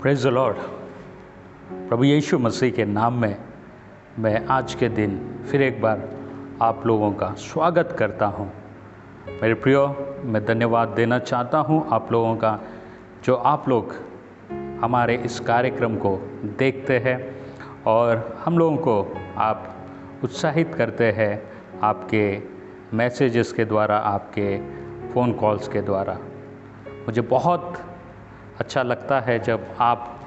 Praise the lord. प्रभु यीशु मसीह के नाम में मैं आज के दिन फिर एक बार आप लोगों का स्वागत करता हूं। मेरे प्रियो, मैं धन्यवाद देना चाहता हूं आप लोगों का, जो आप लोग हमारे इस कार्यक्रम को देखते हैं और हम लोगों को आप उत्साहित करते हैं आपके मैसेजेस के द्वारा, आपके फ़ोन कॉल्स के द्वारा। मुझे बहुत अच्छा लगता है जब आप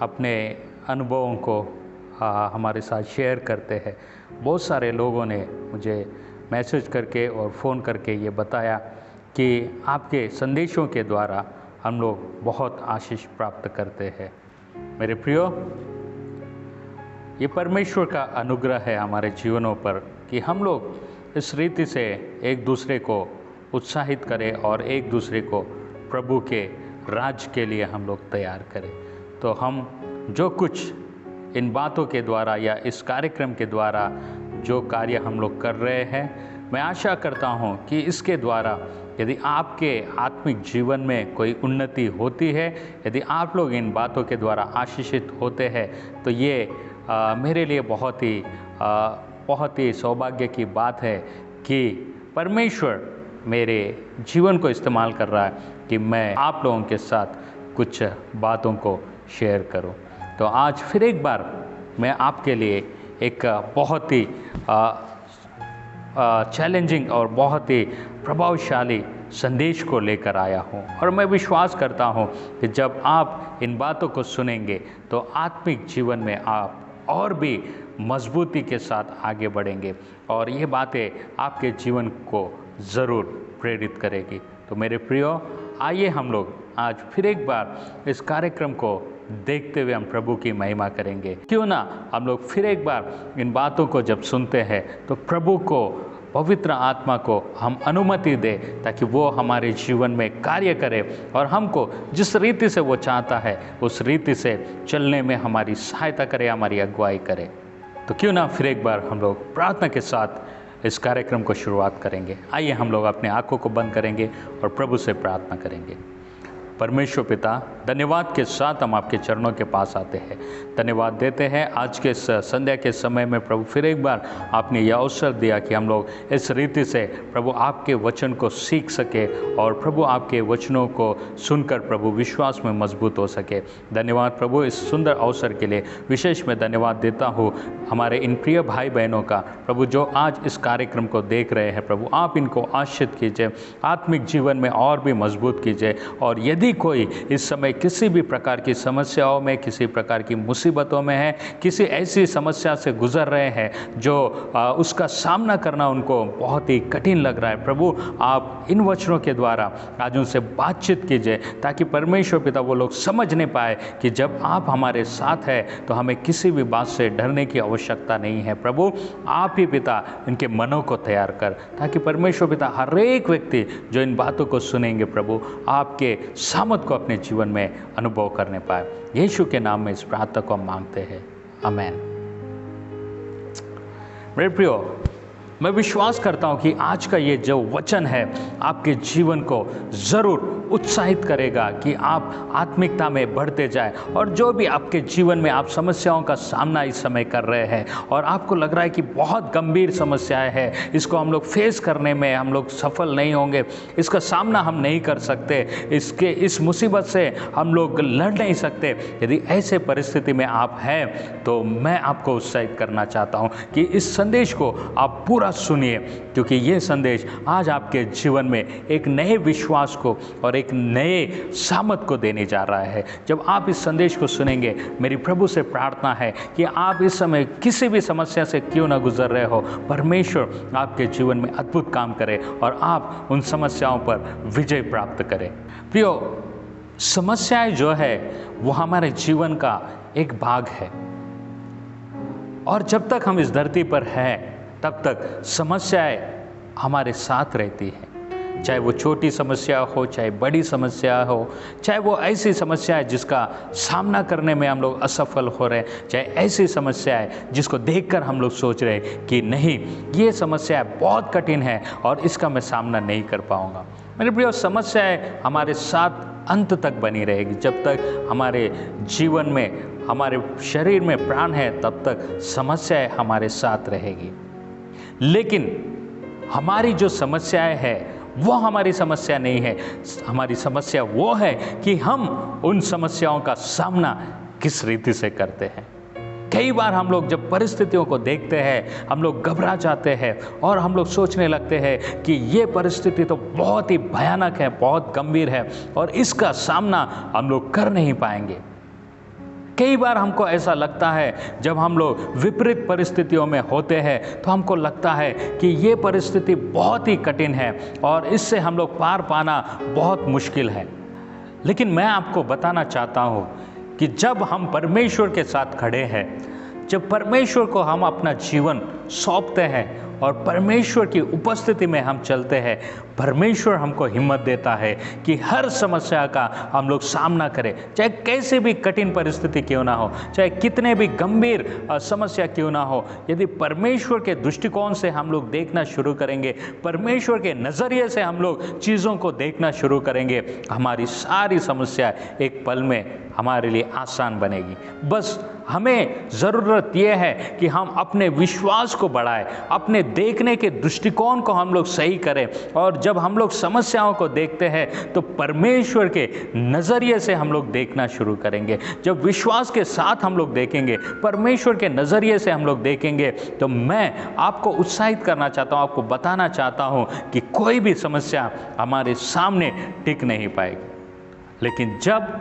अपने अनुभवों को हमारे साथ शेयर करते हैं। बहुत सारे लोगों ने मुझे मैसेज करके और फ़ोन करके ये बताया कि आपके संदेशों के द्वारा हम लोग बहुत आशीष प्राप्त करते हैं। मेरे प्रियो, ये परमेश्वर का अनुग्रह है हमारे जीवनों पर कि हम लोग इस रीति से एक दूसरे को उत्साहित करें और एक दूसरे को प्रभु के राज के लिए हम लोग तैयार करें। तो हम जो कुछ इन बातों के द्वारा या इस कार्यक्रम के द्वारा जो कार्य हम लोग कर रहे हैं, मैं आशा करता हूं कि इसके द्वारा यदि आपके आत्मिक जीवन में कोई उन्नति होती है, यदि आप लोग इन बातों के द्वारा आशीषित होते हैं, तो ये मेरे लिए बहुत ही सौभाग्य की बात है कि परमेश्वर मेरे जीवन को इस्तेमाल कर रहा है कि मैं आप लोगों के साथ कुछ बातों को शेयर करूं। तो आज फिर एक बार मैं आपके लिए एक बहुत ही चैलेंजिंग और बहुत ही प्रभावशाली संदेश को लेकर आया हूं, और मैं विश्वास करता हूं कि जब आप इन बातों को सुनेंगे तो आत्मिक जीवन में आप और भी मजबूती के साथ आगे बढ़ेंगे और ये बातें आपके जीवन को ज़रूर प्रेरित करेगी। तो मेरे प्रियो, आइए हम लोग आज फिर एक बार इस कार्यक्रम को देखते हुए हम प्रभु की महिमा करेंगे। क्यों ना हम लोग फिर एक बार इन बातों को जब सुनते हैं तो प्रभु को, पवित्र आत्मा को हम अनुमति दें ताकि वो हमारे जीवन में कार्य करे और हमको जिस रीति से वो चाहता है उस रीति से चलने में हमारी सहायता करे, हमारी अगुवाई करे। तो क्यों ना फिर एक बार हम लोग प्रार्थना के साथ इस कार्यक्रम को शुरुआत करेंगे। आइए हम लोग अपने आंखों को बंद करेंगे और प्रभु से प्रार्थना करेंगे। परमेश्वर पिता, धन्यवाद के साथ हम आपके चरणों के पास आते हैं, धन्यवाद देते हैं आज के संध्या के समय में प्रभु फिर एक बार आपने यह अवसर दिया कि हम लोग इस रीति से प्रभु आपके वचन को सीख सके और प्रभु आपके वचनों को सुनकर प्रभु विश्वास में मजबूत हो सके। धन्यवाद प्रभु इस सुंदर अवसर के लिए। विशेष में धन्यवाद देता हूँ हमारे इन प्रिय भाई बहनों का प्रभु, जो आज इस कार्यक्रम को देख रहे हैं। प्रभु आप इनको आशीषित कीजिए, आत्मिक जीवन में और भी मजबूत कीजिए। और यदि कोई इस समय किसी भी प्रकार की समस्याओं में, किसी प्रकार की मुसीबतों में है, किसी ऐसी समस्या से गुजर रहे हैं जो उसका सामना करना उनको बहुत ही कठिन लग रहा है, प्रभु आप इन वचनों के द्वारा आज उनसे बातचीत कीजिए ताकि परमेश्वर पिता वो लोग समझ नहीं पाए कि जब आप हमारे साथ हैं तो हमें किसी भी बात से डरने की आवश्यकता नहीं है। प्रभु आप ही पिता इनके मनों को तैयार कर, ताकि परमेश्वर पिता हर एक व्यक्ति जो इन बातों को सुनेंगे प्रभु आपके सामर्थ को अपने जीवन में अनुभव करने पाए। यीशु के नाम में इस प्रार्थना को हम मांगते हैं, आमेन। मेरे प्रियो, मैं विश्वास करता हूं कि आज का ये जो वचन है आपके जीवन को ज़रूर उत्साहित करेगा कि आप आत्मिकता में बढ़ते जाए। और जो भी आपके जीवन में आप समस्याओं का सामना इस समय कर रहे हैं और आपको लग रहा है कि बहुत गंभीर समस्याएं हैं, इसको हम लोग फेस करने में हम लोग सफल नहीं होंगे, इसका सामना हम नहीं कर सकते, इस मुसीबत से हम लोग लड़ नहीं सकते, यदि ऐसे परिस्थिति में आप हैं तो मैं आपको उत्साहित करना चाहता हूँ कि इस संदेश को आप पूरा सुनिए, क्योंकि ये संदेश आज आपके जीवन में एक नए विश्वास को और एक नए सामर्थ को देने जा रहा है। जब आप इस संदेश को सुनेंगे, मेरी प्रभु से प्रार्थना है कि आप इस समय किसी भी समस्या से क्यों ना गुजर रहे हो, परमेश्वर आपके जीवन में अद्भुत काम करे और आप उन समस्याओं पर विजय प्राप्त करें। प्रियो, समस्याएं जो है वो हमारे जीवन का एक भाग है और जब तक हम इस धरती पर हैं तब तक समस्याएं हमारे साथ रहती हैं। चाहे वो छोटी समस्या हो, चाहे बड़ी समस्या हो, चाहे वो ऐसी समस्या है जिसका सामना करने में हम लोग असफल हो रहे हैं, चाहे ऐसी समस्या है जिसको देखकर हम लोग सोच रहे हैं कि नहीं, ये समस्या बहुत कठिन है और इसका मैं सामना नहीं कर पाऊंगा। मेरे प्रिय, समस्याएं हमारे साथ अंत तक बनी रहेगी। जब तक हमारे जीवन में, हमारे शरीर में प्राण है, तब तक समस्याएं हमारे साथ रहेगी। लेकिन हमारी जो समस्याएं है वो हमारी समस्या नहीं है। हमारी समस्या वो है कि हम उन समस्याओं का सामना किस रीति से करते हैं। कई बार हम लोग जब परिस्थितियों को देखते हैं, हम लोग घबरा जाते हैं और हम लोग सोचने लगते हैं कि ये परिस्थिति तो बहुत ही भयानक है, बहुत गंभीर है और इसका सामना हम लोग कर नहीं पाएंगे। कई बार हमको ऐसा लगता है, जब हम लोग विपरीत परिस्थितियों में होते हैं तो हमको लगता है कि ये परिस्थिति बहुत ही कठिन है और इससे हम लोग पार पाना बहुत मुश्किल है। लेकिन मैं आपको बताना चाहता हूँ कि जब हम परमेश्वर के साथ खड़े हैं, जब परमेश्वर को हम अपना जीवन सौंपते हैं और परमेश्वर की उपस्थिति में हम चलते हैं, परमेश्वर हमको हिम्मत देता है कि हर समस्या का हम लोग सामना करें, चाहे कैसे भी कठिन परिस्थिति क्यों ना हो, चाहे कितने भी गंभीर समस्या क्यों ना हो। यदि परमेश्वर के दृष्टिकोण से हम लोग देखना शुरू करेंगे, परमेश्वर के नज़रिए से हम लोग चीज़ों को देखना शुरू करेंगे, हमारी सारी समस्या एक पल में हमारे लिए आसान बनेगी। बस हमें ज़रूरत यह है कि हम अपने विश्वास को बढ़ाएं, अपने देखने के दृष्टिकोण को हम लोग सही करें। और जब हम लोग समस्याओं को देखते हैं तो परमेश्वर के नज़रिए से हम लोग देखना शुरू करेंगे। जब विश्वास के साथ हम लोग देखेंगे, परमेश्वर के नज़रिए से हम लोग देखेंगे, तो मैं आपको उत्साहित करना चाहता हूँ, आपको बताना चाहता हूँ कि कोई भी समस्या हमारे सामने टिक नहीं पाएगी। लेकिन जब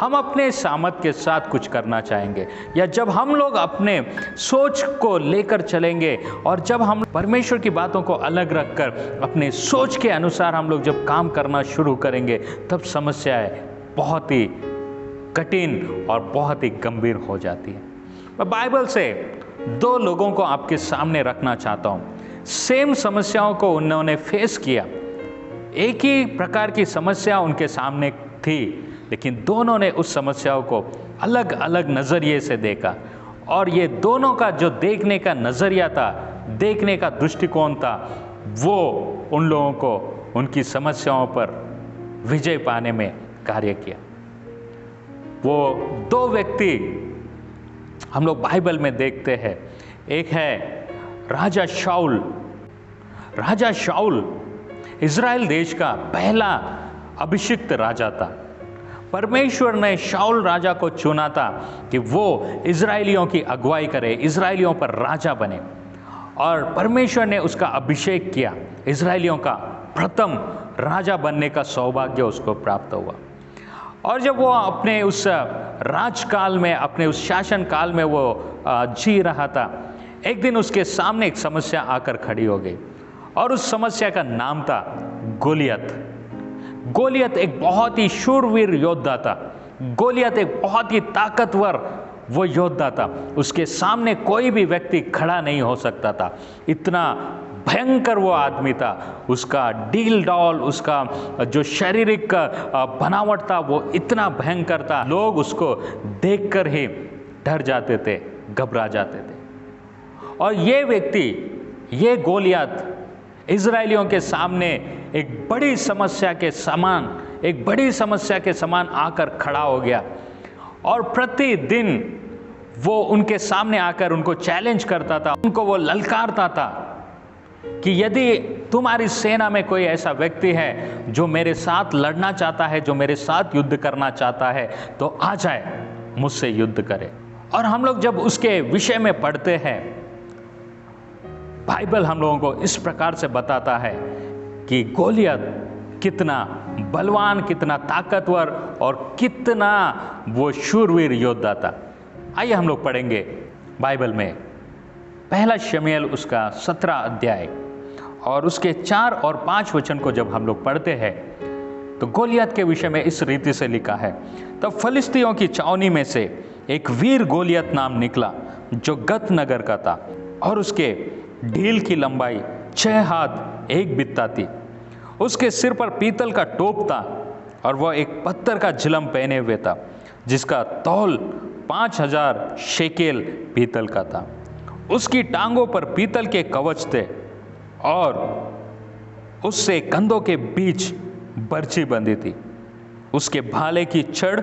हम अपने सामर्थ के साथ कुछ करना चाहेंगे, या जब हम लोग अपने सोच को लेकर चलेंगे और जब हम परमेश्वर की बातों को अलग रखकर अपने सोच के अनुसार हम लोग जब काम करना शुरू करेंगे, तब समस्याएं बहुत ही कठिन और बहुत ही गंभीर हो जाती है। मैं बाइबल से दो लोगों को आपके सामने रखना चाहता हूँ। सेम समस्याओं को उन्होंने फेस किया, एक ही प्रकार की समस्या उनके सामने थी, लेकिन दोनों ने उस समस्याओं को अलग अलग नज़रिए से देखा। और ये दोनों का जो देखने का नज़रिया था, देखने का दृष्टिकोण था, वो उन लोगों को उनकी समस्याओं पर विजय पाने में कार्य किया। वो दो व्यक्ति हम लोग बाइबल में देखते हैं। एक है राजा शाऊल। राजा शाऊल इज़राइल देश का पहला अभिषिक्त राजा था। परमेश्वर ने शाऊल राजा को चुना था कि वो इज़राइलियों की अगुवाई करे, इज़राइलियों पर राजा बने, और परमेश्वर ने उसका अभिषेक किया। इज़राइलियों का प्रथम राजा बनने का सौभाग्य उसको प्राप्त हुआ। और जब वो अपने उस राजकाल में, अपने उस शासन काल में वो जी रहा था, एक दिन उसके सामने एक समस्या आकर खड़ी हो गई, और उस समस्या का नाम था गोलियत। गोलियत एक बहुत ही शूरवीर योद्धा था। गोलियत एक बहुत ही ताकतवर वो योद्धा था। उसके सामने कोई भी व्यक्ति खड़ा नहीं हो सकता था, इतना भयंकर वो आदमी था। उसका डील डॉल, उसका जो शारीरिक बनावट था, वो इतना भयंकर था, लोग उसको देखकर ही डर जाते थे, घबरा जाते थे। और ये व्यक्ति, ये गोलियत इज़राइलियों के सामने एक बड़ी समस्या के समान आकर खड़ा हो गया। और प्रतिदिन वो उनके सामने आकर उनको चैलेंज करता था, उनको वो ललकारता था कि यदि तुम्हारी सेना में कोई ऐसा व्यक्ति है जो मेरे साथ लड़ना चाहता है, जो मेरे साथ युद्ध करना चाहता है, तो आ जाए, मुझसे युद्ध करे। और हम लोग जब उसके विषय में पढ़ते हैं, बाइबल हम लोगों को इस प्रकार से बताता है कि गोलियत कितना बलवान, कितना ताकतवर और कितना वो शूरवीर योद्धा था। आइए हम लोग पढ़ेंगे बाइबल में पहला शमूएल उसका 17 अध्याय और उसके 4 और 5 वचन को जब हम लोग पढ़ते हैं, तो गोलियत के विषय में इस रीति से लिखा है। तब फलिस्तियों की छावनी में से एक वीर गोलियत नाम निकला, जो गत नगर का था, और उसके ढील की लंबाई 6 हाथ 1 बित्ता थी। उसके सिर पर पीतल का टोप था, और वह एक पत्थर का झिलम पहने हुए था, जिसका तौल 5000 शेकेल पीतल का था। उसकी टांगों पर पीतल के कवच थे, और उससे कंधों के बीच बर्छी बंधी थी। उसके भाले की छड़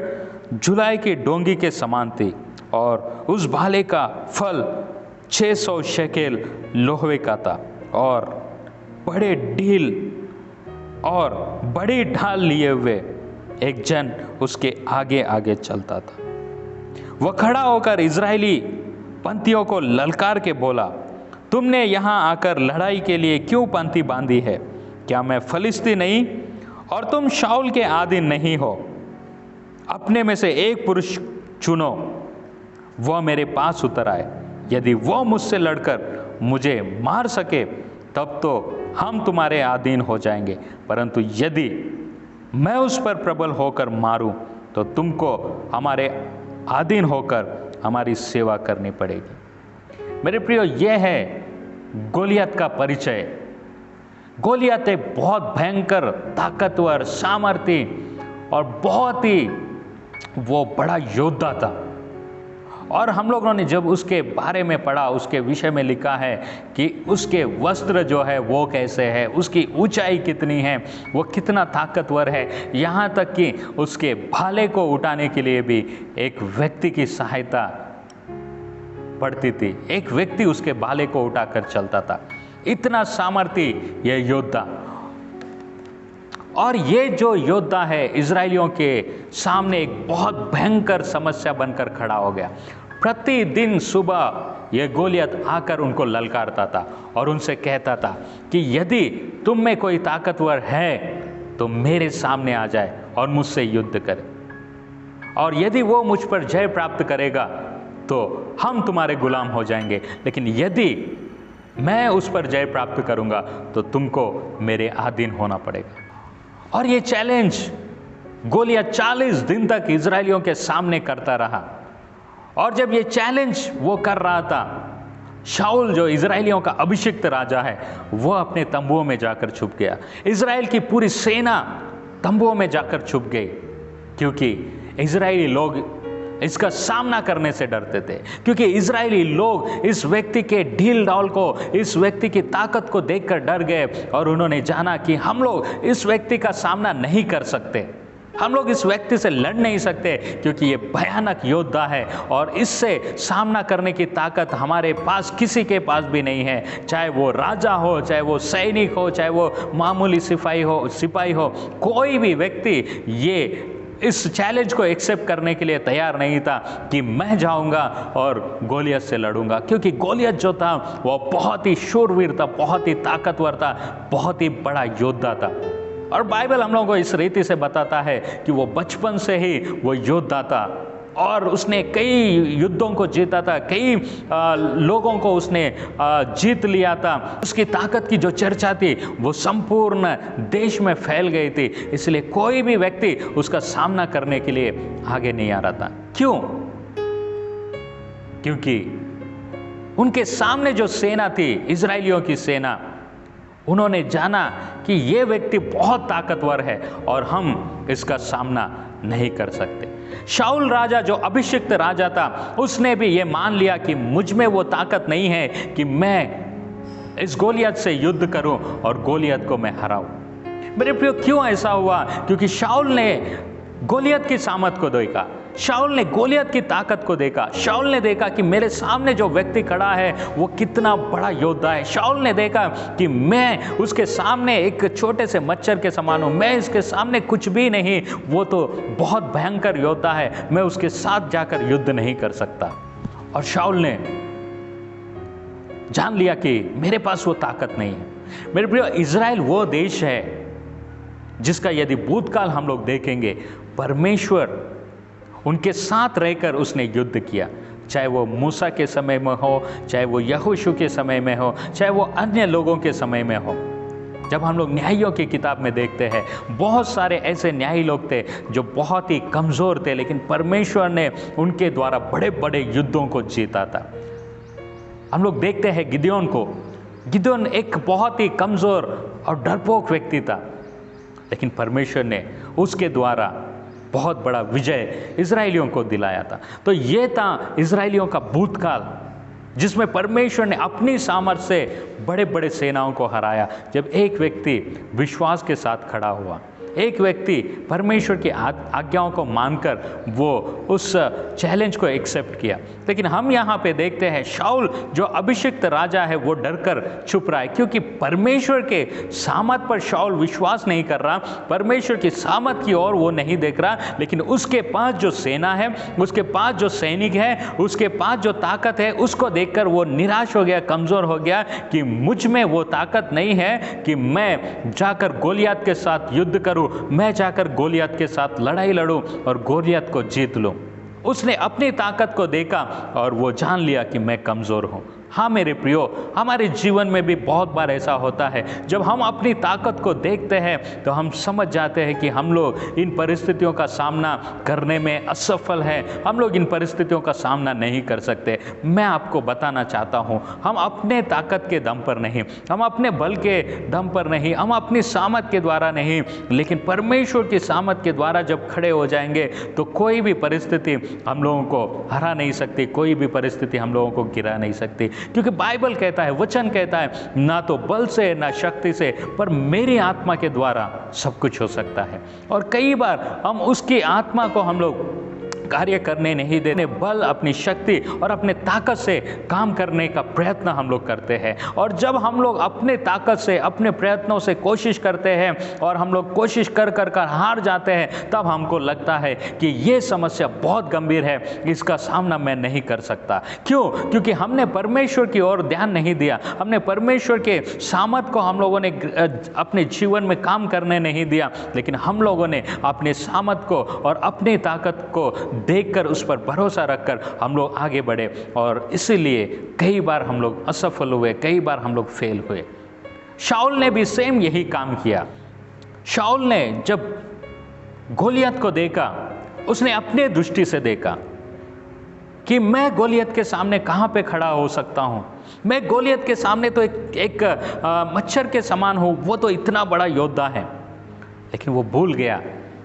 जुलाई की डोंगी के समान थी और उस भाले का फल 600 शेकेल लोहे का था और बड़े ढील और बड़ी ढाल लिए हुए एक जन उसके आगे आगे चलता था। वह खड़ा होकर इजरायली पंक्तियों को ललकार के बोला, तुमने यहाँ आकर लड़ाई के लिए क्यों पंक्ति बांधी है? क्या मैं फलिस्ती नहीं और तुम शाऊल के आदि नहीं हो? अपने में से एक पुरुष चुनो, वह मेरे पास उतर आए। यदि वह मुझसे लड़कर मुझे मार सके तब तो हम तुम्हारे अधीन हो जाएंगे, परंतु यदि मैं उस पर प्रबल होकर मारूं तो तुमको हमारे अधीन होकर हमारी सेवा करनी पड़ेगी। मेरे प्रियो, यह है गोलियत का परिचय। गोलियत एक बहुत भयंकर, ताकतवर, सामर्थी और बहुत ही वो बड़ा योद्धा था। और हम लोगों ने जब उसके बारे में पढ़ा, उसके विषय में लिखा है कि उसके वस्त्र जो है वो कैसे है, उसकी ऊंचाई कितनी है, वो कितना ताकतवर है, यहाँ तक कि उसके भाले को उठाने के लिए भी एक व्यक्ति की सहायता पड़ती थी। एक व्यक्ति उसके भाले को उठाकर चलता था। इतना सामर्थी यह योद्धा। और ये जो योद्धा है इजरायलियों के सामने एक बहुत भयंकर समस्या बनकर खड़ा हो गया। प्रतिदिन सुबह यह गोलियत आकर उनको ललकारता था और उनसे कहता था कि यदि तुम में कोई ताकतवर है तो मेरे सामने आ जाए और मुझसे युद्ध करे, और यदि वो मुझ पर जय प्राप्त करेगा तो हम तुम्हारे गुलाम हो जाएंगे, लेकिन यदि मैं उस पर जय प्राप्त करूंगा तो तुमको मेरे अधीन होना पड़ेगा। और ये चैलेंज गोलियत 40 दिन तक इजरायलियों के सामने करता रहा। और जब ये चैलेंज वो कर रहा था, शाऊल जो इजरायलियों का अभिषिक्त राजा है वो अपने तंबुओं में जाकर छुप गया। इजराइल की पूरी सेना तंबुओं में जाकर छुप गई, क्योंकि इजरायली लोग इसका सामना करने से डरते थे, क्योंकि इजरायली लोग इस व्यक्ति के ढील ढाल को, इस व्यक्ति की ताकत को देखकर डर गए और उन्होंने जाना कि हम लोग इस व्यक्ति का सामना नहीं कर सकते, हम लोग इस व्यक्ति से लड़ नहीं सकते, क्योंकि ये भयानक योद्धा है और इससे सामना करने की ताकत हमारे पास किसी के पास भी नहीं है। चाहे वो राजा हो, चाहे वो सैनिक हो, चाहे वो मामूली सिपाही हो, कोई भी व्यक्ति ये इस चैलेंज को एक्सेप्ट करने के लिए तैयार नहीं था कि मैं जाऊंगा और गोलियत से लड़ूंगा, क्योंकि गोलियत जो था वो बहुत ही शूरवीर था, बहुत ही ताकतवर था, बहुत ही बड़ा योद्धा था। और बाइबल हम लोगों को इस रीति से बताता है कि वो बचपन से ही वो योद्धा था और उसने कई युद्धों को जीता था, कई लोगों को उसने जीत लिया था। उसकी ताकत की जो चर्चा थी वो संपूर्ण देश में फैल गई थी, इसलिए कोई भी व्यक्ति उसका सामना करने के लिए आगे नहीं आ रहा था। क्यों? क्योंकि उनके सामने जो सेना थी, इजरायलियों की सेना, उन्होंने जाना कि ये व्यक्ति बहुत ताकतवर है और हम इसका सामना नहीं कर सकते। शाऊल राजा जो अभिषिक्त राजा था, उसने भी ये मान लिया कि मुझ में वो ताकत नहीं है कि मैं इस गोलियत से युद्ध करूं और गोलियत को मैं हराऊं। मेरे प्रियो, क्यों ऐसा हुआ? क्योंकि शाऊल ने गोलियत की सामर्थ को देखा, शाऊल ने गोलियत की ताकत को देखा, शाऊल ने देखा कि मेरे सामने जो व्यक्ति खड़ा है वो कितना बड़ा योद्धा है। शाऊल ने देखा कि मैं उसके सामने एक छोटे से मच्छर के समान हूँ, मैं इसके सामने कुछ भी नहीं, वो तो बहुत भयंकर योद्धा है, मैं उसके साथ जाकर युद्ध नहीं कर सकता। और शाऊल ने जान लिया कि मेरे पास वो ताकत नहीं है। मेरे प्रिय, इजराइल वो देश है जिसका यदि भूतकाल हम लोग देखेंगे, परमेश्वर उनके साथ रहकर उसने युद्ध किया, चाहे वो मूसा के समय में हो, चाहे वो यहोशू के समय में हो, चाहे वो अन्य लोगों के समय में हो। जब हम लोग न्यायियों की किताब में देखते हैं, बहुत सारे ऐसे न्यायी लोग थे जो बहुत ही कमज़ोर थे, लेकिन परमेश्वर ने उनके द्वारा बड़े बड़े युद्धों को जीता था। हम लोग देखते हैं गिदोन को। गिदोन एक बहुत ही कमज़ोर और डरपोक व्यक्ति था, लेकिन परमेश्वर ने उसके द्वारा बहुत बड़ा विजय इजरायलियों को दिलाया था। तो ये था इजरायलियों का भूतकाल, जिसमें परमेश्वर ने अपनी सामर्थ्य से बड़े बड़े सेनाओं को हराया। जब एक व्यक्ति विश्वास के साथ खड़ा हुआ, एक व्यक्ति परमेश्वर की आज्ञाओं को मानकर वो उस चैलेंज को एक्सेप्ट किया। लेकिन हम यहाँ पे देखते हैं शाऊल जो अभिषिक्त राजा है वो डरकर छुप रहा है, क्योंकि परमेश्वर के सामर्थ पर शाऊल विश्वास नहीं कर रहा, परमेश्वर की सामर्थ की ओर वो नहीं देख रहा। लेकिन उसके पास जो सेना है, उसके पास जो सैनिक है, उसके पास जो ताकत है, उसको देखकर वो निराश हो गया, कमजोर हो गया कि मुझ में वो ताकत नहीं है कि मैं जाकर गोलियत के साथ युद्ध करूं, मैं जाकर गोलियत के साथ लड़ाई लड़ूं और गोलियत को जीत लूं। उसने अपनी ताकत को देखा और वो जान लिया कि मैं कमजोर हूं। हाँ मेरे प्रियो, हमारे जीवन में भी बहुत बार ऐसा होता है, जब हम अपनी ताकत को देखते हैं तो हम समझ जाते हैं कि हम लोग इन परिस्थितियों का सामना करने में असफल हैं, हम लोग इन परिस्थितियों का सामना नहीं कर सकते। मैं आपको बताना चाहता हूँ, हम अपने ताकत के दम पर नहीं, हम अपने बल के दम पर नहीं, हम अपनी सामर्थ के द्वारा नहीं, लेकिन परमेश्वर की सामर्थ के द्वारा जब खड़े हो जाएंगे तो कोई भी परिस्थिति हम लोगों को हरा नहीं सकती, कोई भी परिस्थिति हम लोगों को गिरा नहीं सकती। क्योंकि बाइबल कहता है, वचन कहता है, ना तो बल से ना शक्ति से पर मेरी आत्मा के द्वारा सब कुछ हो सकता है। और कई बार हम उसकी आत्मा को हम लोग कार्य करने नहीं देने, बल, अपनी शक्ति और अपने ताकत से काम करने का प्रयत्न हम लोग करते हैं। और जब हम लोग अपने ताकत से, अपने प्रयत्नों से कोशिश करते हैं और हम लोग कोशिश कर कर कर हार जाते हैं, तब हमको लगता है कि ये समस्या बहुत गंभीर है, इसका सामना मैं नहीं कर सकता। क्यों? क्योंकि हमने परमेश्वर की ओर ध्यान नहीं दिया, हमने परमेश्वर के सामर्थ को हम लोगों ने अपने जीवन में काम करने नहीं दिया, लेकिन हम लोगों ने अपने सामर्थ को और अपनी ताकत को देखकर उस पर भरोसा रखकर हम लोग आगे बढ़े और इसीलिए कई बार हम लोग असफल हुए, कई बार हम लोग फेल हुए। शाऊल ने भी सेम यही काम किया। शाऊल ने जब गोलियत को देखा, उसने अपने दृष्टि से देखा कि मैं गोलियत के सामने कहाँ पे खड़ा हो सकता हूँ, मैं गोलियत के सामने तो एक मच्छर के समान हूँ, वो तो इतना बड़ा योद्धा है। लेकिन वो भूल गया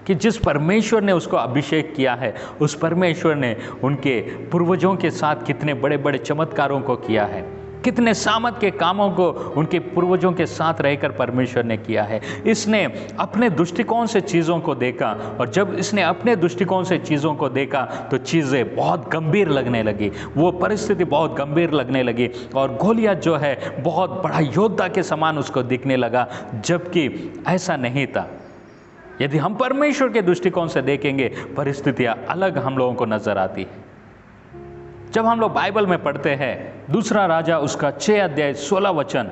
कि जिस परमेश्वर ने उसको अभिषेक किया है, उस परमेश्वर ने उनके पूर्वजों के साथ कितने बड़े बड़े चमत्कारों को किया है, कितने सामर्थ के कामों को उनके पूर्वजों के साथ रहकर परमेश्वर ने किया है। इसने अपने दृष्टिकोण से चीज़ों को देखा और जब इसने अपने दृष्टिकोण से चीज़ों को देखा तो चीज़ें बहुत गंभीर लगने लगी, वो परिस्थिति बहुत गंभीर लगने लगी और गोलियत जो है बहुत बड़ा योद्धा के समान उसको दिखने लगा, जबकि ऐसा नहीं था। यदि हम परमेश्वर के दृष्टिकोण से देखेंगे, परिस्थितियां अलग हम लोगों को नजर आती है। जब हम लोग बाइबल में पढ़ते हैं, दूसरा राजा उसका 6 अध्याय 16 वचन,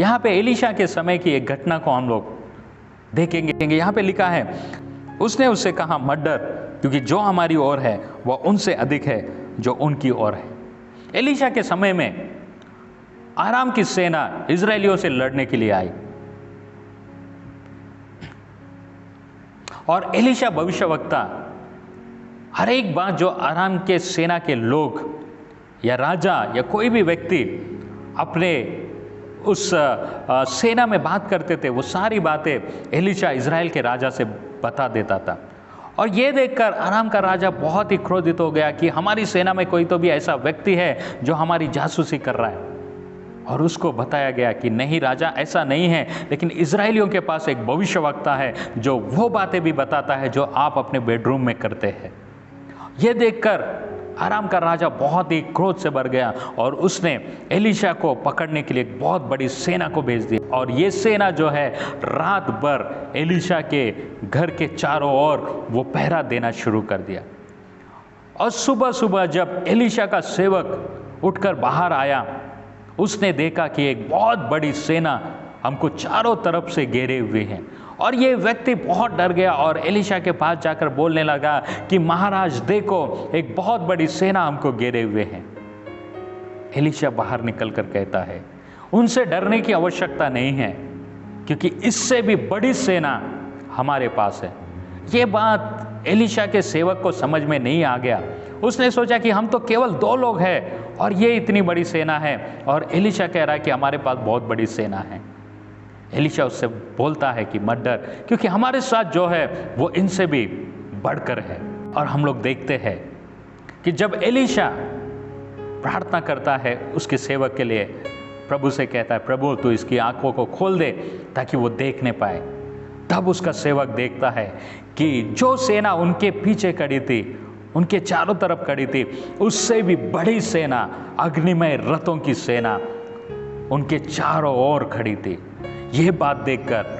यहाँ पे एलीशा के समय की एक घटना को हम लोग देखेंगे। यहाँ पे लिखा है, उसने उससे कहा मत डर, क्योंकि जो हमारी ओर है वह उनसे अधिक है जो उनकी ओर है। एलीशा के समय में आराम की सेना इजरायलियों से लड़ने के लिए आई और एलीशा भविष्यवक्ता हर एक बात जो आराम के सेना के लोग या राजा या कोई भी व्यक्ति अपने उस सेना में बात करते थे, वो सारी बातें एलीशा इजराइल के राजा से बता देता था। और ये देखकर आराम का राजा बहुत ही क्रोधित हो गया कि हमारी सेना में कोई तो भी ऐसा व्यक्ति है जो हमारी जासूसी कर रहा है। और उसको बताया गया कि नहीं राजा, ऐसा नहीं है, लेकिन इजरायलियों के पास एक भविष्यवक्ता है जो वो बातें भी बताता है जो आप अपने बेडरूम में करते हैं। ये देखकर आराम का राजा बहुत ही क्रोध से भर गया और उसने एलीशा को पकड़ने के लिए एक बहुत बड़ी सेना को भेज दिया। और ये सेना जो है रात भर एलीशा के घर के चारों ओर वो पहरा देना शुरू कर दिया। और सुबह सुबह जब एलीशा का सेवक उठकर बाहर आया, उसने देखा कि एक बहुत बड़ी सेना हमको चारों तरफ से घेरे हुए हैं। और ये व्यक्ति बहुत डर गया और एलीशा के पास जाकर बोलने लगा कि महाराज देखो, एक बहुत बड़ी सेना हमको घेरे हुए हैं। एलीशा बाहर निकलकर कहता है, उनसे डरने की आवश्यकता नहीं है, क्योंकि इससे भी बड़ी सेना हमारे पास है। ये बात एलीशा के सेवक को समझ में नहीं आ गया। उसने सोचा कि हम तो केवल 2 लोग हैं और ये इतनी बड़ी सेना है, और एलीशा कह रहा है कि हमारे पास बहुत बड़ी सेना है। एलीशा उससे बोलता है कि मत डर, क्योंकि हमारे साथ जो है वो इनसे भी बढ़कर है। और हम लोग देखते हैं कि जब एलीशा प्रार्थना करता है उसके सेवक के लिए, प्रभु से कहता है, प्रभु तू इसकी आंखों को खोल दे ताकि वो देखने पाए। तब उसका सेवक देखता है कि जो सेना उनके पीछे खड़ी थी, उनके चारों तरफ खड़ी थी, उससे भी बड़ी सेना, अग्निमय रथों की सेना उनके चारों ओर खड़ी थी। यह बात देखकर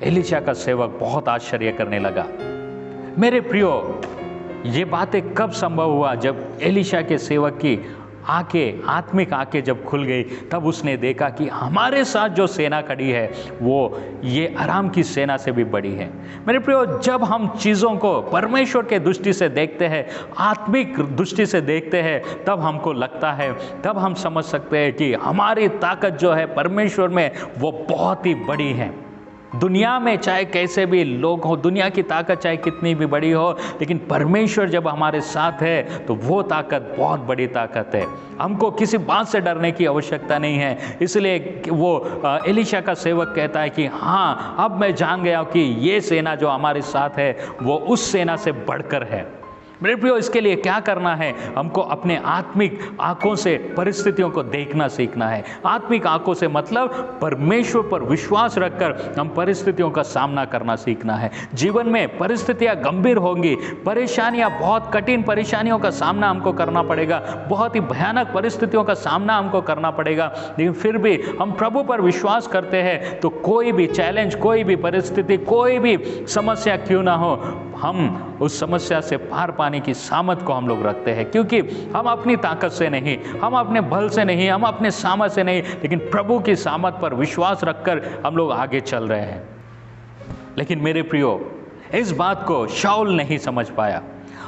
एलीशा का सेवक बहुत आश्चर्य करने लगा। मेरे प्रियो, ये बातें कब संभव हुआ? जब एलीशा के सेवक की आंखें, आत्मिक आंखें जब खुल गई, तब उसने देखा कि हमारे साथ जो सेना खड़ी है वो ये अराम की सेना से भी बड़ी है। मेरे प्रियो, जब हम चीज़ों को परमेश्वर के दृष्टि से देखते हैं, आत्मिक दृष्टि से देखते हैं, तब हमको लगता है, तब हम समझ सकते हैं कि हमारी ताकत जो है परमेश्वर में वो बहुत ही बड़ी है। दुनिया में चाहे कैसे भी लोग हो, दुनिया की ताकत चाहे कितनी भी बड़ी हो, लेकिन परमेश्वर जब हमारे साथ है तो वो ताकत बहुत बड़ी ताकत है। हमको किसी बात से डरने की आवश्यकता नहीं है। इसलिए वो एलीशा का सेवक कहता है कि हाँ, अब मैं जान गया कि ये सेना जो हमारे साथ है वो उस सेना से बढ़कर है। मेरे प्रियो, इसके लिए क्या करना है? हमको अपने आत्मिक आंखों से परिस्थितियों को देखना सीखना है। आत्मिक आंखों से मतलब परमेश्वर पर विश्वास रखकर हम परिस्थितियों का सामना करना सीखना है। जीवन में परिस्थितियां गंभीर होंगी, परेशानियां, बहुत कठिन परेशानियों का सामना हमको करना पड़ेगा, बहुत ही भयानक परिस्थितियों का सामना हमको करना पड़ेगा, लेकिन फिर भी हम प्रभु पर विश्वास करते हैं तो कोई भी चैलेंज, कोई भी परिस्थिति, कोई भी समस्या क्यों ना हो, हम उस समस्या से पार पाने की सामर्थ को हम लोग रखते हैं। क्योंकि हम अपनी ताकत से नहीं, हम अपने बल से नहीं, हम अपने सामर्थ से नहीं, लेकिन प्रभु की सामर्थ पर विश्वास रखकर हम लोग आगे चल रहे हैं। लेकिन मेरे प्रियो, इस बात को शाऊल नहीं समझ पाया।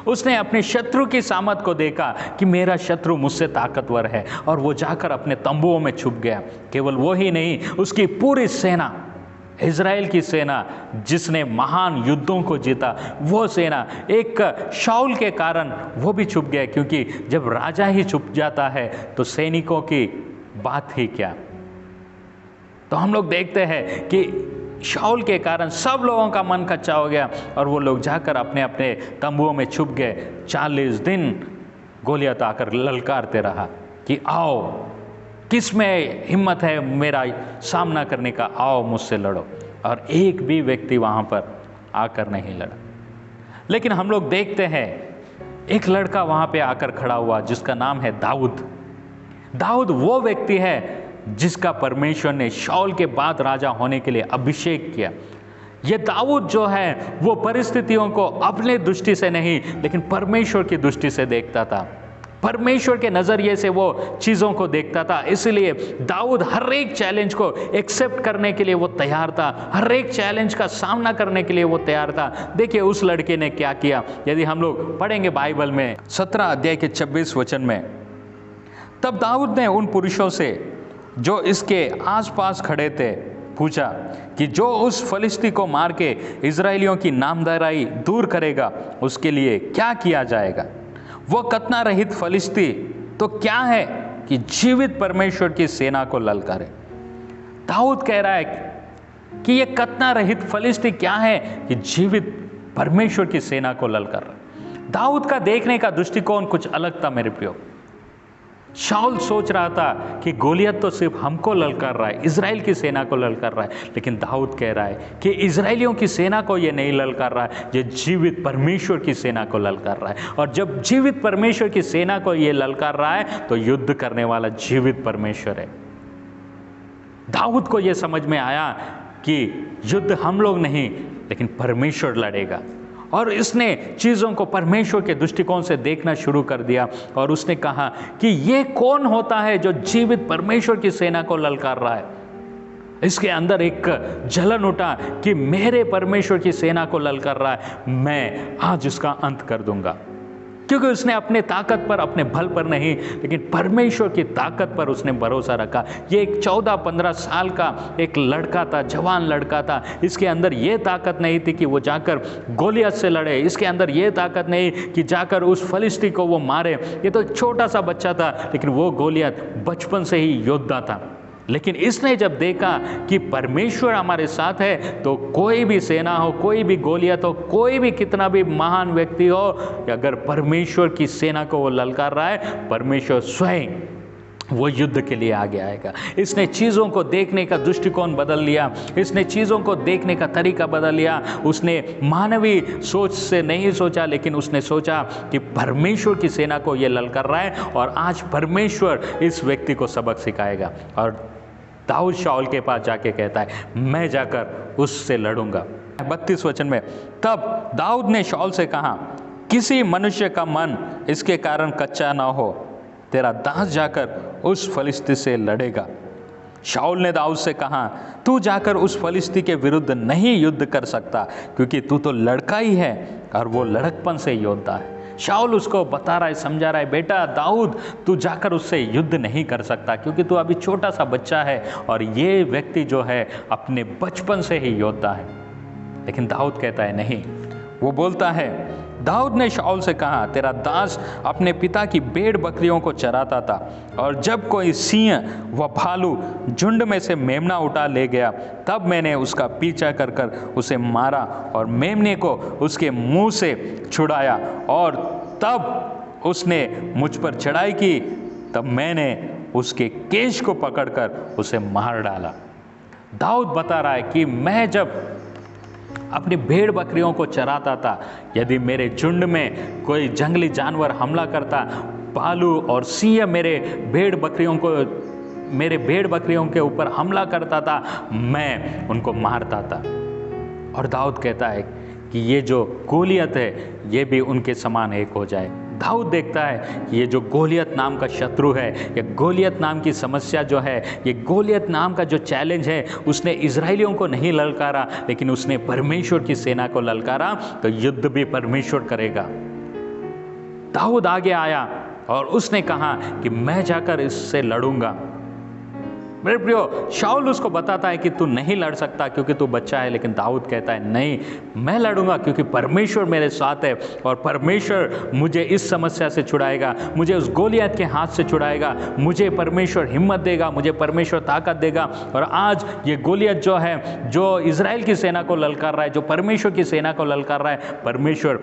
उसने अपने शत्रु की सामर्थ को देखा कि मेरा शत्रु मुझसे ताकतवर है, और वो जाकर अपने तंबुओं में छुप गया। केवल वो ही नहीं, उसकी पूरी सेना, इज़राइल की सेना जिसने महान युद्धों को जीता, वो सेना एक शाऊल के कारण वो भी छुप गया। क्योंकि जब राजा ही छुप जाता है तो सैनिकों की बात ही क्या। तो हम लोग देखते हैं कि शाऊल के कारण सब लोगों का मन कच्चा हो गया और वो लोग जाकर अपने अपने तंबुओं में छुप गए। 40 दिन गोलियत आकर ललकारते रहा कि आओ, किस में हिम्मत है मेरा सामना करने का, आओ मुझसे लड़ो। और एक भी व्यक्ति वहाँ पर आकर नहीं लड़ा। लेकिन हम लोग देखते हैं एक लड़का वहाँ पे आकर खड़ा हुआ जिसका नाम है दाऊद। दाऊद वो व्यक्ति है जिसका परमेश्वर ने शाऊल के बाद राजा होने के लिए अभिषेक किया। ये दाऊद जो है वो परिस्थितियों को अपने दृष्टि से नहीं, लेकिन परमेश्वर की दृष्टि से देखता था। परमेश्वर के नज़रिए से वो चीज़ों को देखता था। इसलिए दाऊद हर एक चैलेंज को एक्सेप्ट करने के लिए वो तैयार था, हर एक चैलेंज का सामना करने के लिए वो तैयार था। देखिए उस लड़के ने क्या किया। यदि हम लोग पढ़ेंगे बाइबल में 17 अध्याय के 26 वचन में, तब दाऊद ने उन पुरुषों से जो इसके आसपास खड़े थे पूछा कि जो उस फलिस्ती को मार के इजराइलियों की नामधराई दूर करेगा उसके लिए क्या किया जाएगा? वो कतना रहित फलिस्ती तो क्या है कि जीवित परमेश्वर की सेना को ललकारे। दाऊद कह रहा है कि ये कतना रहित फलिस्ती क्या है कि जीवित परमेश्वर की सेना को ललकार रहा। दाऊद का देखने का दृष्टिकोण कुछ अलग था मेरे प्रियो। शाऊल सोच रहा था कि गोलियत तो सिर्फ हमको ललकार रहा है, इजराइल की सेना को ललकार रहा है, लेकिन दाऊद कह रहा है कि इजराइलियों की सेना को ये नहीं ललकार रहा है, ये जीवित परमेश्वर की सेना को ललकार रहा है। और जब जीवित परमेश्वर की सेना को ये ललकार रहा है तो युद्ध करने वाला जीवित परमेश्वर है। दाऊद को ये समझ में आया कि युद्ध हम लोग नहीं, लेकिन परमेश्वर लड़ेगा। और इसने चीज़ों को परमेश्वर के दृष्टिकोण से देखना शुरू कर दिया और उसने कहा कि ये कौन होता है जो जीवित परमेश्वर की सेना को ललकार रहा है। इसके अंदर एक जलन उठा कि मेरे परमेश्वर की सेना को ललकार रहा है, मैं आज उसका अंत कर दूंगा। क्योंकि उसने अपने ताकत पर, अपने बल पर नहीं, लेकिन परमेश्वर की ताकत पर उसने भरोसा रखा। ये एक 14-15 साल का एक लड़का था, जवान लड़का था। इसके अंदर ये ताकत नहीं थी कि वो जाकर गोलियत से लड़े, इसके अंदर ये ताकत नहीं कि जाकर उस फलिस्ती को वो मारे। ये तो छोटा सा बच्चा था, लेकिन वो गोलियत बचपन से ही योद्धा था। लेकिन इसने जब देखा कि परमेश्वर हमारे साथ है तो कोई भी सेना हो, कोई भी गोलियत हो, कोई भी कितना भी महान व्यक्ति हो, अगर परमेश्वर की सेना को वो ललकार रहा है, परमेश्वर स्वयं वो युद्ध के लिए आगे आएगा। इसने चीज़ों को देखने का दृष्टिकोण बदल लिया, इसने चीज़ों को देखने का तरीका बदल लिया। उसने मानवीय सोच से नहीं सोचा, लेकिन उसने सोचा कि परमेश्वर की सेना को ये ललकार रहा है और आज परमेश्वर इस व्यक्ति को सबक सिखाएगा। और दाऊद शाऊल के पास जाके कहता है, मैं जाकर उससे लड़ूंगा। 32 वचन में, तब दाऊद ने शाऊल से कहा, किसी मनुष्य का मन इसके कारण कच्चा ना हो, तेरा दास जाकर उस फलिस्ती से लड़ेगा। शाऊल ने दाऊद से कहा, तू जाकर उस फलिस्ती के विरुद्ध नहीं युद्ध कर सकता, क्योंकि तू तो लड़का ही है और वो लड़कपन से योद्धा है। शाऊल उसको बता रहा है, समझा रहा है, बेटा दाऊद, तू जाकर उससे युद्ध नहीं कर सकता, क्योंकि तू अभी छोटा सा बच्चा है और ये व्यक्ति जो है अपने बचपन से ही योद्धा है। लेकिन दाऊद कहता है नहीं। वो बोलता है, दाऊद ने शाऊल से कहा, तेरा दास अपने पिता की भेड़ बकरियों को चराता था, और जब कोई सिंह व भालू झुंड में से मेमना उठा ले गया, तब मैंने उसका पीछा कर कर उसे मारा और मेमने को उसके मुंह से छुड़ाया, और तब उसने मुझ पर चढ़ाई की, तब मैंने उसके केश को पकड़कर उसे मार डाला। दाऊद बता रहा है कि मैं जब अपनी भेड़ बकरियों को चराता था, यदि मेरे झुंड में कोई जंगली जानवर हमला करता, भालू और सिंह मेरे भेड़ बकरियों के ऊपर हमला करता था, मैं उनको मारता था। और दाऊद कहता है कि ये जो गोलियत है ये भी उनके समान एक हो जाए। दाऊद देखता है कि ये जो गोलियत नाम का शत्रु है, ये गोलियत नाम की समस्या जो है, ये गोलियत नाम का जो चैलेंज है, उसने इजराइलियों को नहीं ललकारा, लेकिन उसने परमेश्वर की सेना को ललकारा, तो युद्ध भी परमेश्वर करेगा। दाऊद आगे आया और उसने कहा कि मैं जाकर इससे लड़ूंगा। मेरे प्रियो, शाऊल उसको बताता है कि तू नहीं लड़ सकता क्योंकि तू बच्चा है, लेकिन दाऊद कहता है नहीं, मैं लड़ूंगा क्योंकि परमेश्वर मेरे साथ है और परमेश्वर मुझे इस समस्या से छुड़ाएगा, मुझे उस गोलियत के हाथ से छुड़ाएगा, मुझे परमेश्वर हिम्मत देगा, मुझे परमेश्वर ताकत देगा। और आज ये गोलियत जो है, जो इजराइल की सेना को ललकार रहा है, जो परमेश्वर की सेना को ललकार रहा है, परमेश्वर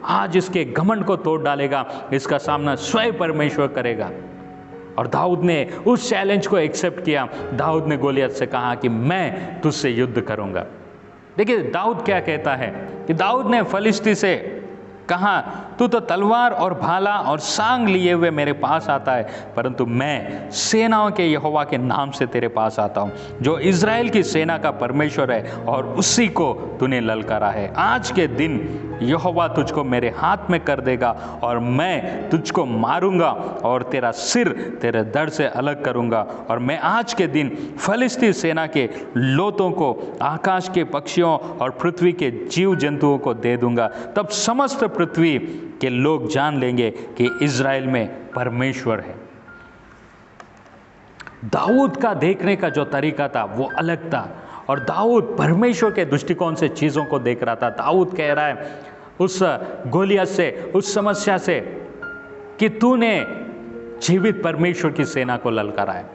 आज इसके घमंड को तोड़ डालेगा, इसका सामना स्वयं परमेश्वर करेगा। और दाऊद ने उस चैलेंज को एक्सेप्ट किया। दाऊद ने गोलियत से कहा कि मैं तुझसे युद्ध करूंगा। देखिए दाऊद क्या कहता है कि दाऊद ने फलिस्ती से कहा, तू तो तलवार और भाला और सांग लिए हुए मेरे पास आता है, परंतु मैं सेनाओं के यहोवा के नाम से तेरे पास आता हूँ, जो इजराइल की सेना का परमेश्वर है, और उसी को तूने ललकारा है। आज के दिन यहोवा तुझको मेरे हाथ में कर देगा और मैं तुझको मारूंगा और तेरा सिर तेरे धड़ से अलग करूंगा। और मैं आज के दिन फलिस्ती सेना के लोथों को आकाश के पक्षियों और पृथ्वी के जीव जंतुओं को दे दूंगा। तब समस्त पृथ्वी के लोग जान लेंगे कि इजराइल में परमेश्वर है। दाऊद का देखने का जो तरीका था वो अलग था, और दाऊद परमेश्वर के दृष्टिकोण से चीज़ों को देख रहा था। दाऊद कह रहा है उस गोलियत से, उस समस्या से, कि तूने जीवित परमेश्वर की सेना को ललकारा है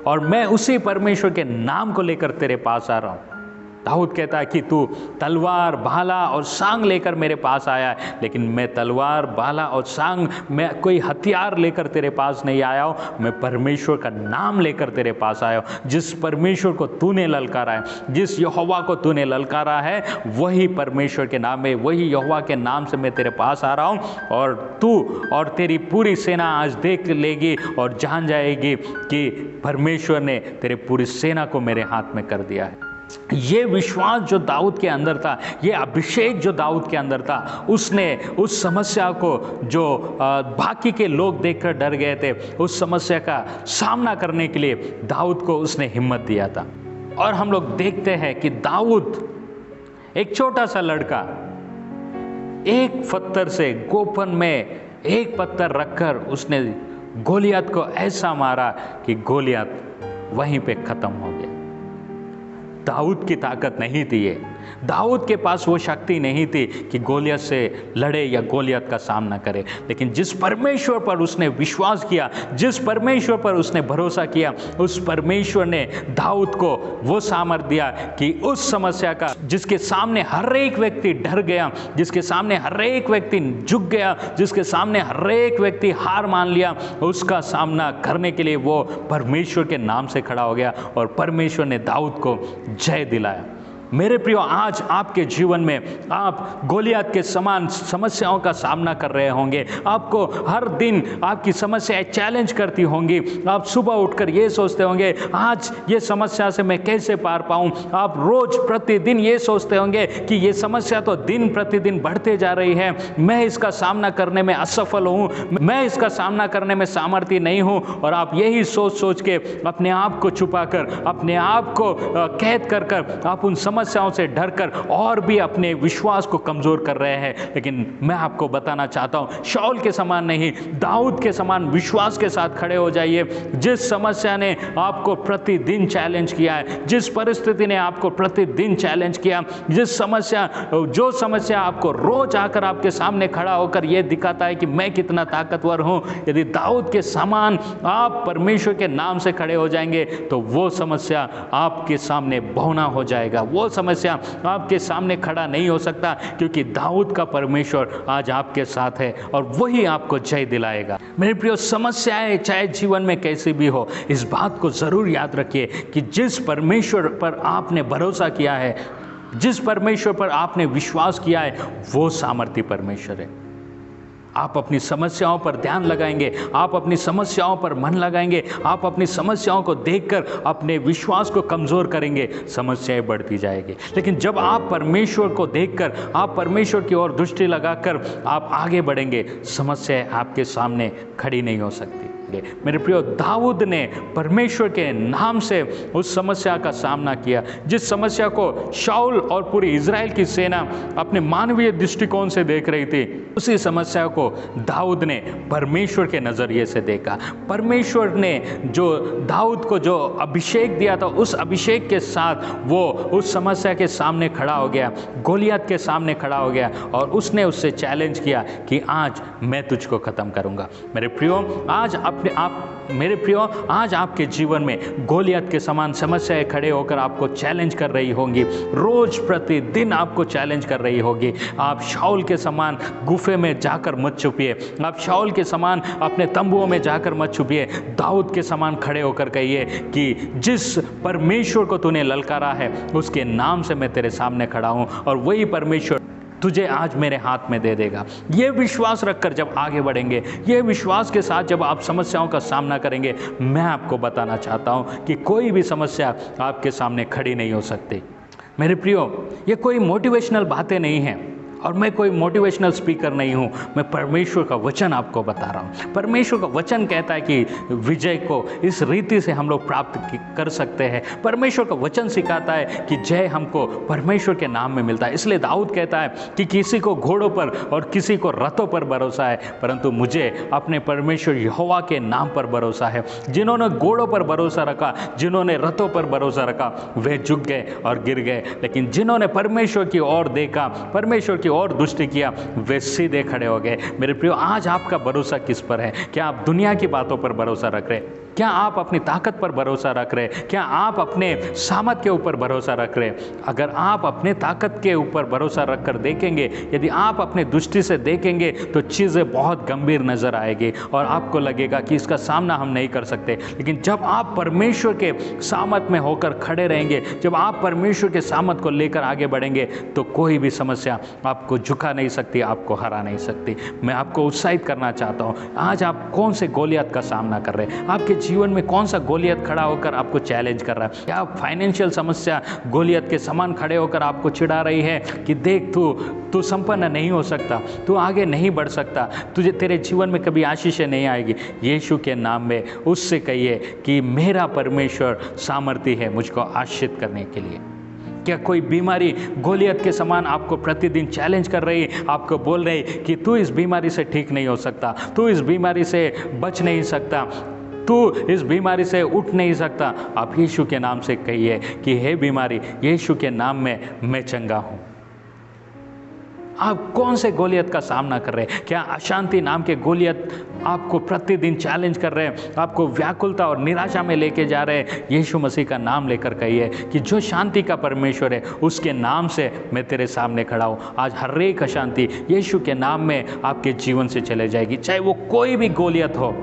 और मैं उसी परमेश्वर के नाम को लेकर तेरे पास आ रहा हूँ। दाऊद कहता है कि तू तलवार, भाला और सांग लेकर मेरे पास आया है, लेकिन मैं तलवार, भाला और सांग, मैं कोई हथियार लेकर तेरे पास नहीं आया हूँ, मैं परमेश्वर का नाम लेकर तेरे पास आया हूँ। जिस परमेश्वर को तूने ललकारा है, जिस यहोवा को तूने ललकारा है, वही परमेश्वर के नाम है, वही यहोवा के नाम से मैं तेरे पास आ रहा हूँ। और तू और तेरी पूरी सेना आज देख लेगी और जान जाएगी कि परमेश्वर ने तेरे पूरी सेना को मेरे हाथ में कर दिया है। ये विश्वास जो दाऊद के अंदर था, ये अभिषेक जो दाऊद के अंदर था, उसने उस समस्या को जो बाकी के लोग देखकर डर गए थे, उस समस्या का सामना करने के लिए दाऊद को उसने हिम्मत दिया था। और हम लोग देखते हैं कि दाऊद एक छोटा सा लड़का एक पत्थर से, गोफन में एक पत्थर रखकर उसने गोलियत को ऐसा मारा कि गोलियत वहीं पे खत्म हो गया। दाऊद की ताकत नहीं थी ये, दाऊद के पास वो शक्ति नहीं थी कि गोलियत से लड़े या गोलियत का सामना करे, लेकिन जिस परमेश्वर पर उसने विश्वास किया, जिस परमेश्वर पर उसने भरोसा किया, उस परमेश्वर ने दाऊद को वो सामर्थ्य दिया कि उस समस्या का, जिसके सामने हर एक व्यक्ति डर गया, जिसके सामने हर एक व्यक्ति झुक गया, जिसके सामने हर एक व्यक्ति हार मान लिया, उसका सामना करने के लिए वो परमेश्वर के नाम से खड़ा हो गया और परमेश्वर ने दाऊद को जय दिलाया। मेरे प्रियो, आज आपके जीवन में आप गोलियत के समान समस्याओं का सामना कर रहे होंगे। आपको हर दिन आपकी समस्याएं चैलेंज करती होंगी। आप सुबह उठकर ये सोचते होंगे आज ये समस्या से मैं कैसे पार पाऊं। आप रोज प्रतिदिन ये सोचते होंगे कि ये समस्या तो दिन प्रतिदिन बढ़ते जा रही है, मैं इसका सामना करने में असफल हूँ, मैं इसका सामना करने में सामर्थ्य नहीं हूँ। और आप यही सोच सोच के अपने आप को छुपाकर, अपने आप को कैद कर कर आप उन समस्याओं से डरकर और भी अपने विश्वास को कमजोर कर रहे हैं। लेकिन मैं आपको बताना चाहता हूं, शाऊल के समान नहीं, दाऊद के समान विश्वास के साथ खड़े हो जाइए। जिस समस्या ने आपको प्रतिदिन चैलेंज किया है, जिस परिस्थिति ने आपको प्रतिदिन चैलेंज किया, जो समस्या आपको रोज आकर आपके सामने खड़ा होकर यह दिखाता है कि मैं कितना ताकतवर हूं, यदि दाऊद के समान आप परमेश्वर के नाम से खड़े हो जाएंगे तो वो समस्या आपके सामने बौना हो जाएगा, वो समस्या आपके सामने खड़ा नहीं हो सकता, क्योंकि दाऊद का परमेश्वर आज आपके साथ है और वही आपको जय दिलाएगा। मेरे प्रियो, समस्याएं चाहे जीवन में कैसी भी हो, इस बात को जरूर याद रखिए कि जिस परमेश्वर पर आपने भरोसा किया है, जिस परमेश्वर पर आपने विश्वास किया है, वो सामर्थी परमेश्वर है। आप अपनी समस्याओं पर ध्यान लगाएंगे, आप अपनी समस्याओं पर मन लगाएंगे, आप अपनी समस्याओं को देखकर अपने विश्वास को कमजोर करेंगे, समस्याएं बढ़ती जाएगी। लेकिन जब आप परमेश्वर को देखकर, आप परमेश्वर की ओर दृष्टि लगाकर आप आगे बढ़ेंगे, समस्याएं आपके सामने खड़ी नहीं हो सकती। मेरे प्रियो, दाऊद ने परमेश्वर के नाम से उस समस्या का सामना किया, जिस समस्या को शाऊल और पूरी इज़राइल की सेना अपने मानवीय दृष्टिकोण से देख रही थी, उसी समस्या को दाऊद ने परमेश्वर के नजरिए से देखा। परमेश्वर ने जो दाऊद को जो अभिषेक दिया था, उस अभिषेक के साथ वो उस समस्या के सामने खड़ा हो गया, गोलियत के सामने खड़ा हो गया और उसने उससे चैलेंज किया कि आज मैं तुझको खत्म करूंगा। मेरे प्रियो, आज आपके जीवन में गोलियत के समान समस्याएं खड़े होकर आपको चैलेंज कर रही होंगी, रोज प्रतिदिन आपको चैलेंज कर रही होगी। आप शाऊल के समान गुफे में जाकर मत छुपिए, आप शाऊल के समान अपने तंबुओं में जाकर मत छुपिए। दाऊद के समान खड़े होकर कहिए कि जिस परमेश्वर को तूने ललकारा है, उसके नाम से मैं तेरे सामने खड़ा हूं और वही परमेश्वर तुझे आज मेरे हाथ में दे देगा। ये विश्वास रखकर जब आगे बढ़ेंगे, ये विश्वास के साथ जब आप समस्याओं का सामना करेंगे, मैं आपको बताना चाहता हूँ कि कोई भी समस्या आपके सामने खड़ी नहीं हो सकती। मेरे प्रियो, ये कोई मोटिवेशनल बातें नहीं हैं और मैं कोई मोटिवेशनल स्पीकर नहीं हूँ, मैं परमेश्वर का वचन आपको बता रहा हूँ। परमेश्वर का वचन कहता है कि विजय को इस रीति से हम लोग प्राप्त कर सकते हैं। परमेश्वर का वचन सिखाता है कि जय हमको परमेश्वर के नाम में मिलता है। इसलिए दाऊद कहता है कि किसी को घोड़ों पर और किसी को रथों पर भरोसा है, परंतु मुझे अपने परमेश्वर यहोवा के नाम पर भरोसा है। जिन्होंने घोड़ों पर भरोसा रखा, जिन्होंने रथों पर भरोसा रखा, वे झुक गए और गिर गए, लेकिन जिन्होंने परमेश्वर की ओर देखा, परमेश्वर की और दृष्टि किया, वे सीधे खड़े हो गए। मेरे प्रियो, आज आपका भरोसा किस पर है? क्या आप दुनिया की बातों पर भरोसा रख रहे हैं? क्या आप अपनी ताकत पर भरोसा रख रहे हैं? क्या आप अपने सामर्थ के ऊपर भरोसा रख रहे हैं? अगर आप अपने ताकत के ऊपर भरोसा रख कर देखेंगे, यदि आप अपने दृष्टि से देखेंगे, तो चीज़ें बहुत गंभीर नजर आएगी और आपको लगेगा कि इसका सामना हम नहीं कर सकते। लेकिन जब आप परमेश्वर के सामर्थ में होकर खड़े रहेंगे, जब आप परमेश्वर के सामर्थ को लेकर आगे बढ़ेंगे, तो कोई भी समस्या आपको झुका नहीं सकती, आपको हरा नहीं सकती। मैं आपको उत्साहित करना चाहता हूँ, आज आप कौन से गोलियत का सामना कर रहे हैं? आपके जीवन में कौन सा गोलियत खड़ा होकर आपको चैलेंज कर रहा है? क्या फाइनेंशियल समस्या गोलियत के समान खड़े होकर आपको चिढ़ा रही है कि देख तू संपन्न नहीं हो सकता, तू आगे नहीं बढ़ सकता, तुझे तेरे जीवन में कभी आशीष नहीं आएगी? यीशु के नाम में उससे कहिए कि मेरा परमेश्वर सामर्थी है मुझको आशीषित करने के लिए। क्या कोई बीमारी गोलियत के समान आपको प्रतिदिन चैलेंज कर रही है, आपको बोल रही कि तू इस बीमारी से ठीक नहीं हो सकता, तू इस बीमारी से बच नहीं सकता, तू इस बीमारी से उठ नहीं सकता, आप यीशु के नाम से कहिए कि हे बीमारी, यीशु के नाम में मैं चंगा हूँ। आप कौन से गोलियत का सामना कर रहे हैं? क्या अशांति नाम के गोलियत आपको प्रतिदिन चैलेंज कर रहे हैं, आपको व्याकुलता और निराशा में लेके जा रहे हैं? यीशु मसीह का नाम लेकर कहिए कि जो शांति का परमेश्वर है उसके नाम से मैं तेरे सामने खड़ा हूँ। आज हर एक अशांति यीशु के नाम में आपके जीवन से चले जाएगी, चाहे वो कोई भी गोलियत हो,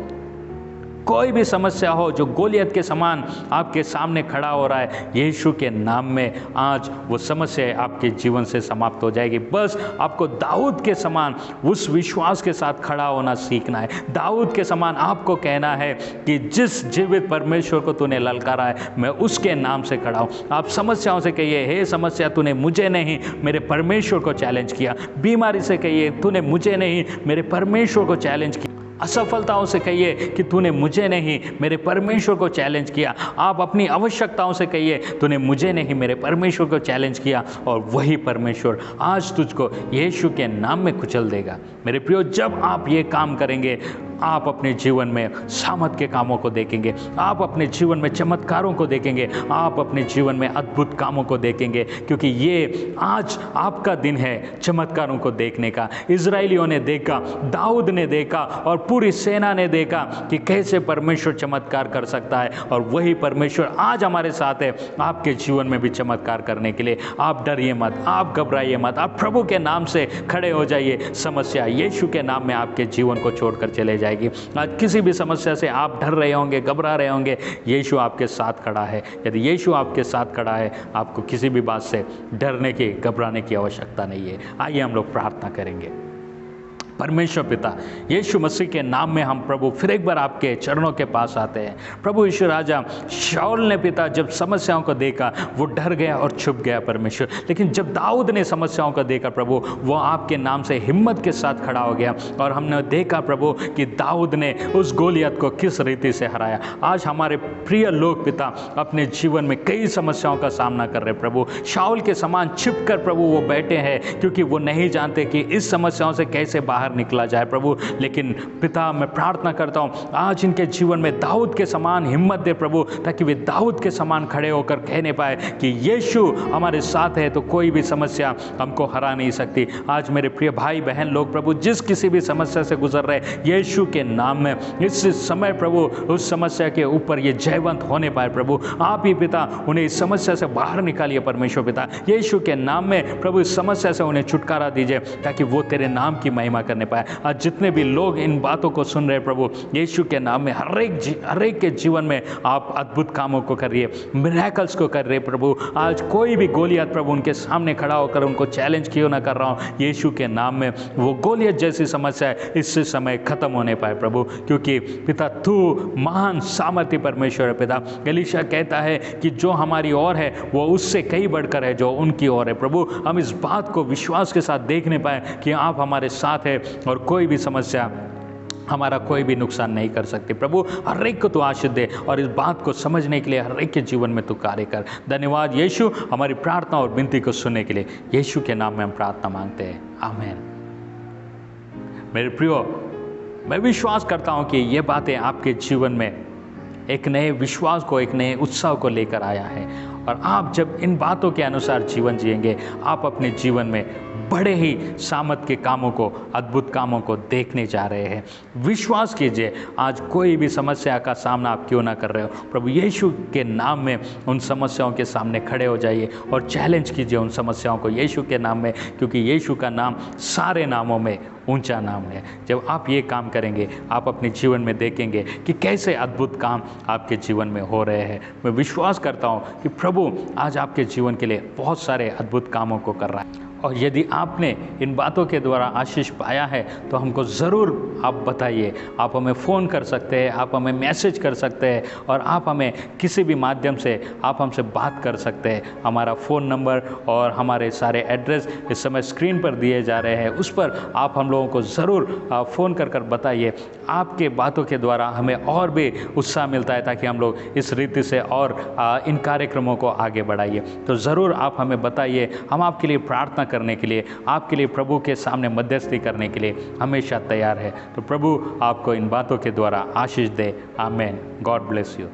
कोई भी समस्या हो जो गोलियत के समान आपके सामने खड़ा हो रहा है, यीशु के नाम में आज वो समस्या आपके जीवन से समाप्त हो जाएगी। बस आपको दाऊद के समान उस विश्वास के साथ खड़ा होना सीखना है। दाऊद के समान आपको कहना है कि जिस जीवित परमेश्वर को तूने ललकारा है, मैं उसके नाम से खड़ा हूँ। आप समस्याओं से कहिए, हे समस्या तूने मुझे नहीं मेरे परमेश्वर को चैलेंज किया। बीमारी से कहिए, तूने मुझे नहीं मेरे परमेश्वर को चैलेंज किया। असफलताओं से कहिए कि तूने मुझे नहीं मेरे परमेश्वर को चैलेंज किया। आप अपनी आवश्यकताओं से कहिए, तूने मुझे नहीं मेरे परमेश्वर को चैलेंज किया, और वही परमेश्वर आज तुझको यीशु के नाम में कुचल देगा। मेरे प्रियो, जब आप ये काम करेंगे, आप अपने जीवन में सामर्थ के कामों को देखेंगे, आप अपने जीवन में चमत्कारों को देखेंगे, आप अपने जीवन में अद्भुत कामों को देखेंगे, क्योंकि ये आज आपका दिन है चमत्कारों को देखने का। इजरायलियों ने देखा, दाऊद ने देखा और पूरी सेना ने देखा कि कैसे परमेश्वर चमत्कार कर सकता है, और वही परमेश्वर आज हमारे साथ है आपके जीवन में भी चमत्कार करने के लिए। आप डरिए मत, आप घबराइए मत, आप प्रभु के नाम से खड़े हो जाइए। समस्या यीशु के नाम में आपके जीवन को छोड़कर चले जाएगी। आज किसी भी समस्या से आप डर रहे होंगे, घबरा रहे होंगे, यीशु आपके साथ खड़ा है। यदि यीशु आपके साथ खड़ा है, आपको किसी भी बात से डरने की, घबराने की आवश्यकता नहीं है। आइए हम लोग प्रार्थना करेंगे। परमेश्वर पिता, यीशु मसीह के नाम में हम प्रभु फिर एक बार आपके चरणों के पास आते हैं। प्रभु यीशु राजा, शाऊल ने पिता जब समस्याओं को देखा वो डर गया और छुप गया परमेश्वर, लेकिन जब दाऊद ने समस्याओं को देखा प्रभु, वो आपके नाम से हिम्मत के साथ खड़ा हो गया, और हमने देखा प्रभु कि दाऊद ने उस गोलियत को किस रीति से हराया। आज हमारे प्रिय लोग पिता अपने जीवन में कई समस्याओं का सामना कर रहे हैं प्रभु, शाऊल के समान छिप कर प्रभु वो बैठे हैं, क्योंकि वो नहीं जानते कि इस समस्याओं से कैसे बाहर निकला जाए प्रभु। लेकिन पिता, मैं प्रार्थना करता हूं आज इनके जीवन में दाऊद के समान हिम्मत दे प्रभु, ताकि वे दाऊद के समान खड़े होकर कहने पाए कि यीशु हमारे साथ है तो कोई भी समस्या हमको हरा नहीं सकती। आज मेरे प्रिय भाई बहन लोग प्रभु जिस किसी भी समस्या से गुजर रहे, यीशु के नाम में इस समय प्रभु उस समस्या के ऊपर ये जयवंत होने पाए प्रभु। आप ही पिता उन्हें इस समस्या से बाहर निकालिए परमेश्वर पिता, यीशु के नाम में प्रभु इस समस्या से उन्हें छुटकारा दीजिए, ताकि वो तेरे नाम की महिमा करने पाए। आज जितने भी लोग इन बातों को सुन रहे प्रभु, यीशु के नाम में हर एक के जीवन में आप अद्भुत कामों को करिए, मिरेकल्स को कर रहे प्रभु। आज कोई भी गोलियत प्रभु उनके सामने खड़ा होकर उनको चैलेंज क्यों ना कर रहा हूँ, यीशु के नाम में वो गोलियत जैसी समस्या है इससे समय खत्म होने पाए प्रभु, क्योंकि पिता तू महान सामर्थी परमेश्वर है पिता। एलीशा कहता है कि जो हमारी ओर है वो उससे कई बढ़कर है जो उनकी ओर है प्रभु। हम इस बात को विश्वास के साथ देखने पाए कि आप हमारे साथ है और कोई भी समस्या हमारा कोई भी नुकसान नहीं कर सकती प्रभु। हर एक को तो आशीष दे, और इस बात को समझने के लिए हर एक के जीवन में तू कार्य कर। धन्यवाद यीशु, हमारी प्रार्थना और विनती को सुनने के लिए यीशु के नाम में हम प्रार्थना मांगते हैं, आमीन। मेरे प्रियो, मैं विश्वास करता हूँ कि ये बातें आपके जीवन में एक नए विश्वास को, एक नए उत्साह को लेकर आया है, और आप जब इन बातों के अनुसार जीवन जिएंगे, आप अपने जीवन में बड़े ही सामर्थ के कामों को, अद्भुत कामों को देखने जा रहे हैं। विश्वास कीजिए, आज कोई भी समस्या का सामना आप क्यों ना कर रहे हो, प्रभु यीशु के नाम में उन समस्याओं के सामने खड़े हो जाइए और चैलेंज कीजिए उन समस्याओं को यीशु के नाम में, क्योंकि यीशु का नाम सारे नामों में ऊंचा नाम है। जब आप ये काम करेंगे, आप अपने जीवन में देखेंगे कि कैसे अद्भुत काम आपके जीवन में हो रहे हैं। मैं विश्वास करता हूँ कि प्रभु आज आपके जीवन के लिए बहुत सारे अद्भुत कामों को कर रहा है, और यदि आपने इन बातों के द्वारा आशीष पाया है तो हमको ज़रूर आप बताइए। आप हमें फ़ोन कर सकते हैं, आप हमें मैसेज कर सकते हैं, और आप हमें किसी भी माध्यम से आप हमसे बात कर सकते हैं। हमारा फ़ोन नंबर और हमारे सारे एड्रेस इस समय स्क्रीन पर दिए जा रहे हैं, उस पर आप हम लोगों को ज़रूर फ़ोन कर बताइए। आपके बातों के द्वारा हमें और भी उत्साह मिलता है, ताकि हम लोग इस रीति से और इन कार्यक्रमों को आगे बढ़ाइए। तो ज़रूर आप हमें बताइए, हम आपके लिए प्रार्थना करने के लिए, आपके लिए प्रभु के सामने मध्यस्थी करने के लिए हमेशा तैयार है। तो प्रभु आपको इन बातों के द्वारा आशीष दे। आमेन। God bless you.